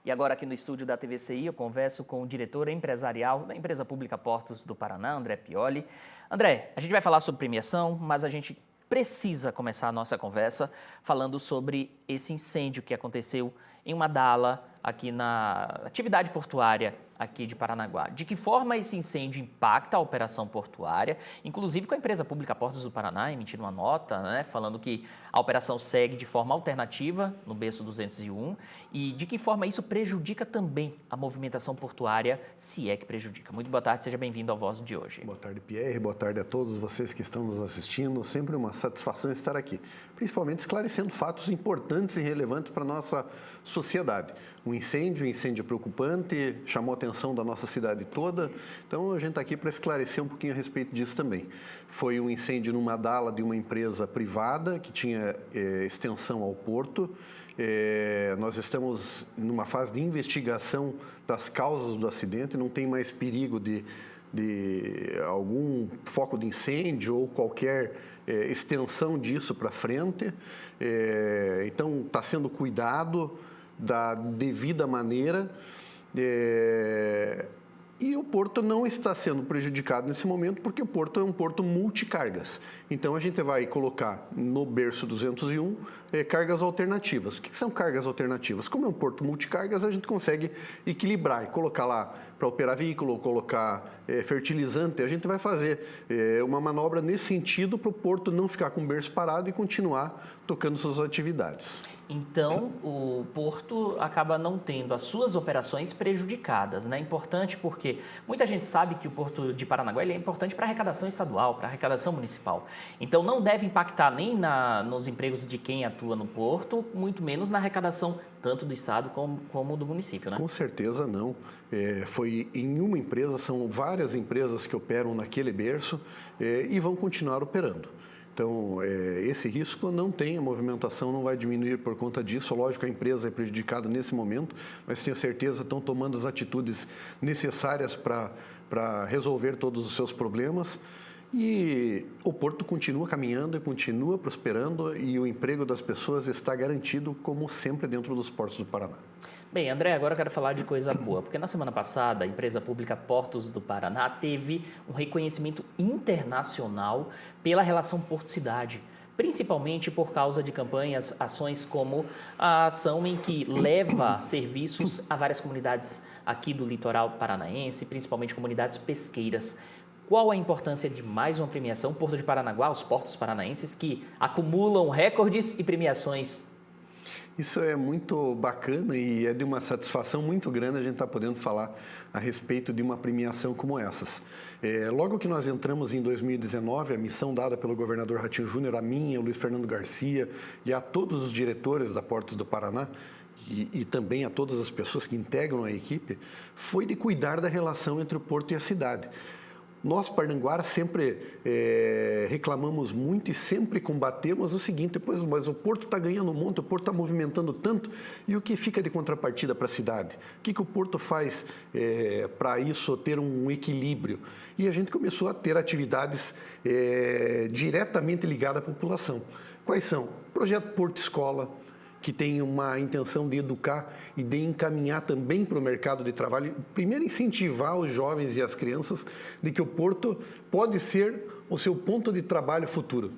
E agora aqui no estúdio da TVCI eu converso com o diretor empresarial da empresa pública Portos do Paraná, André Pioli. André, a gente vai falar sobre premiação, mas a gente precisa começar a nossa conversa falando sobre esse incêndio que aconteceu em uma dala aqui na atividade portuária aqui de Paranaguá. De que forma esse incêndio impacta a operação portuária, inclusive com a empresa pública Portos do Paraná emitindo uma nota, falando que a operação segue de forma alternativa no berço 201 e de que forma isso prejudica também a movimentação portuária, se é que prejudica. Muito boa tarde, seja bem-vindo ao Voz de hoje. Boa tarde, Pierre. Boa tarde a todos vocês que estão nos assistindo. Sempre uma satisfação estar aqui, principalmente esclarecendo fatos importantes e relevantes para a nossa sociedade. Um incêndio preocupante, chamou a atenção da nossa cidade toda, então a gente está aqui para esclarecer um pouquinho a respeito disso também. Foi um incêndio numa dala de uma empresa privada que tinha extensão ao porto. Nós estamos numa fase de investigação das causas do acidente, não tem mais perigo de algum foco de incêndio ou qualquer extensão disso para frente. Então está sendo cuidado da devida maneira, e o porto não está sendo prejudicado nesse momento porque o porto é um porto multicargas. Então, a gente vai colocar no berço 201 cargas alternativas. O que são cargas alternativas? Como é um porto multicargas, a gente consegue equilibrar e colocar lá para operar veículo, colocar fertilizante. A gente vai fazer uma manobra nesse sentido para o porto não ficar com o berço parado e continuar tocando suas atividades. Então, o porto acaba não tendo as suas operações prejudicadas, né? Importante porque muita gente sabe que o porto de Paranaguá ele é importante para a arrecadação estadual, para a arrecadação municipal. Então, não deve impactar nem nos empregos de quem atua no porto, muito menos na arrecadação tanto do estado como do município, né? Com certeza não. Foi em uma empresa, são várias empresas que operam naquele berço e vão continuar operando. Então, esse risco não tem, a movimentação não vai diminuir por conta disso. Lógico, a empresa é prejudicada nesse momento, mas tenho certeza estão tomando as atitudes necessárias para resolver todos os seus problemas. E o porto continua caminhando e continua prosperando e o emprego das pessoas está garantido, como sempre, dentro dos portos do Paraná. Bem, André, agora eu quero falar de coisa boa, porque na semana passada a empresa pública Portos do Paraná teve um reconhecimento internacional pela relação porto-cidade, principalmente por causa de campanhas, ações como a ação em que leva serviços a várias comunidades aqui do litoral paranaense, principalmente comunidades pesqueiras. Qual a importância de mais uma premiação, Porto de Paranaguá, os portos paranaenses que acumulam recordes e premiações? Isso é muito bacana e é de uma satisfação muito grande a gente estar podendo falar a respeito de uma premiação como essas. Logo que nós entramos em 2019, a missão dada pelo governador Ratinho Júnior, a mim, ao Luiz Fernando Garcia e a todos os diretores da Portos do Paraná, e também a todas as pessoas que integram a equipe, foi de cuidar da relação entre o porto e a cidade. Nós, parnanguaras, sempre reclamamos muito e sempre combatemos o seguinte: mas o porto está ganhando muito, o porto está movimentando tanto, e o que fica de contrapartida para a cidade? O que o porto faz para isso ter um equilíbrio? E a gente começou a ter atividades diretamente ligadas à população. Quais são? Projeto Porto Escola, que tem uma intenção de educar e de encaminhar também para o mercado de trabalho. Primeiro, incentivar os jovens e as crianças de que o porto pode ser o seu ponto de trabalho futuro.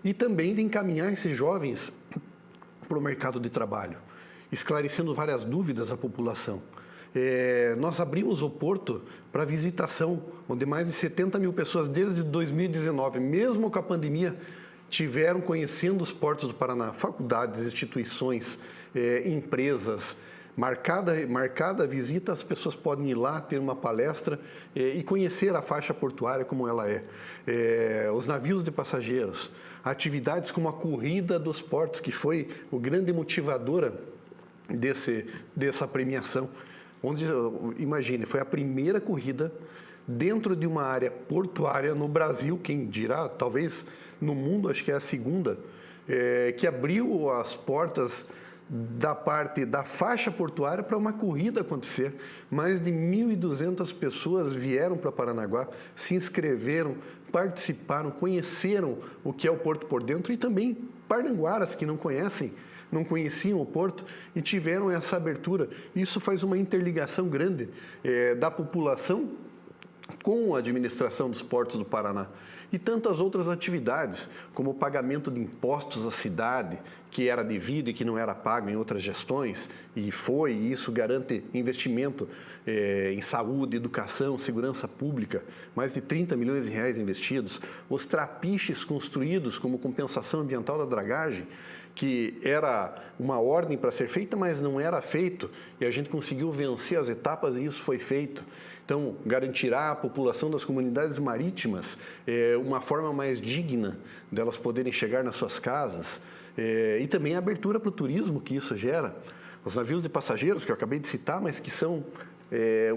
E também de encaminhar esses jovens para o mercado de trabalho, esclarecendo várias dúvidas à população. Nós abrimos o porto para visitação, onde mais de 70 mil pessoas desde 2019, mesmo com a pandemia, tiveram conhecendo os portos do Paraná, faculdades, instituições, empresas. Marcada a visita, as pessoas podem ir lá, ter uma palestra e conhecer a faixa portuária como ela é. Os navios de passageiros, atividades como a corrida dos portos, que foi o grande motivadora dessa premiação. Onde, imagine, foi a primeira corrida dentro de uma área portuária no Brasil, quem dirá, talvez no mundo, acho que é a segunda, que abriu as portas da parte da faixa portuária para uma corrida acontecer. Mais de 1.200 pessoas vieram para Paranaguá, se inscreveram, participaram, conheceram o que é o Porto por dentro e também parnanguaras que não conhecem não conheciam o porto e tiveram essa abertura. Isso faz uma interligação grande da população com a administração dos portos do Paraná. E tantas outras atividades, como o pagamento de impostos à cidade, que era devido e que não era pago em outras gestões, e isso garante investimento em saúde, educação, segurança pública, mais de 30 milhões de reais investidos, os trapiches construídos como compensação ambiental da dragagem, que era uma ordem para ser feita, mas não era feito, e a gente conseguiu vencer as etapas e isso foi feito. Então, garantirá à população das comunidades marítimas uma forma mais digna delas poderem chegar nas suas casas e também a abertura para o turismo que isso gera. Os navios de passageiros, que eu acabei de citar, mas que são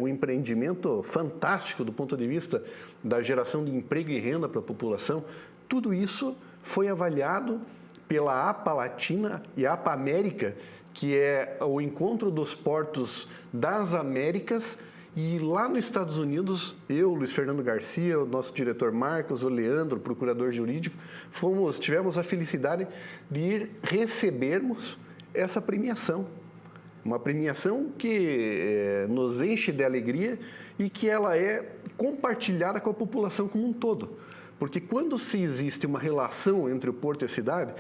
um empreendimento fantástico do ponto de vista da geração de emprego e renda para a população, tudo isso foi avaliado pela APA Latina e a APA América, que é o encontro dos portos das Américas. E lá nos Estados Unidos, eu, Luiz Fernando Garcia, o nosso diretor Marcos, o Leandro, procurador jurídico, tivemos a felicidade de ir recebermos essa premiação. Uma premiação que nos enche de alegria e que ela é compartilhada com a população como um todo. Porque quando se existe uma relação entre o porto e a cidade,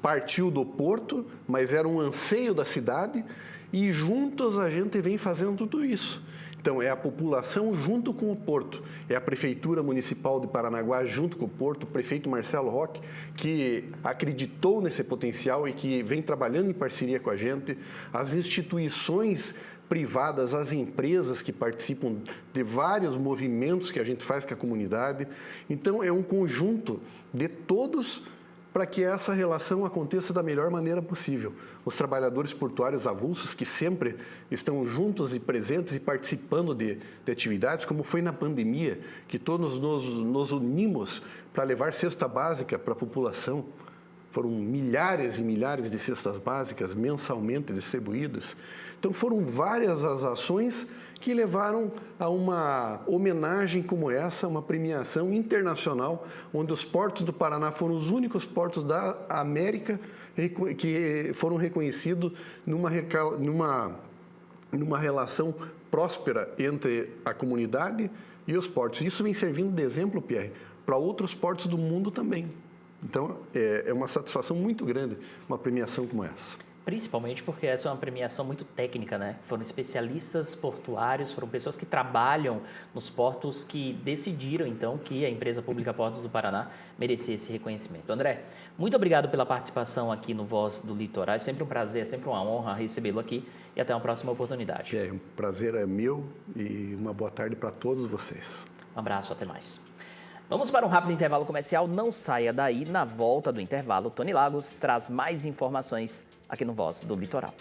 partiu do porto, mas era um anseio da cidade e juntos a gente vem fazendo tudo isso. Então, é a população junto com o porto, é a Prefeitura Municipal de Paranaguá junto com o porto, o prefeito Marcelo Roque, que acreditou nesse potencial e que vem trabalhando em parceria com a gente, as instituições privadas, as empresas que participam de vários movimentos que a gente faz com a comunidade. Então, é um conjunto de todos para que essa relação aconteça da melhor maneira possível. Os trabalhadores portuários avulsos, que sempre estão juntos e presentes e participando de atividades, como foi na pandemia, que todos nos unimos para levar cesta básica para a população. Foram milhares e milhares de cestas básicas mensalmente distribuídas. Então, foram várias as ações que levaram a uma homenagem como essa, uma premiação internacional, onde os portos do Paraná foram os únicos portos da América que foram reconhecidos numa relação próspera entre a comunidade e os portos. Isso vem servindo de exemplo, Pierre, para outros portos do mundo também. Então, é uma satisfação muito grande uma premiação como essa. Principalmente porque essa é uma premiação muito técnica, né? Foram especialistas portuários, foram pessoas que trabalham nos portos que decidiram, então, que a empresa pública Portos do Paraná merecia esse reconhecimento. André, muito obrigado pela participação aqui no Voz do Litoral. É sempre um prazer, é sempre uma honra recebê-lo aqui e até uma próxima oportunidade. Um prazer é meu e uma boa tarde para todos vocês. Um abraço, até mais. Vamos para um rápido intervalo comercial. Não saia daí. Na volta do intervalo, Tony Lagos traz mais informações aqui no Voz do Litoral.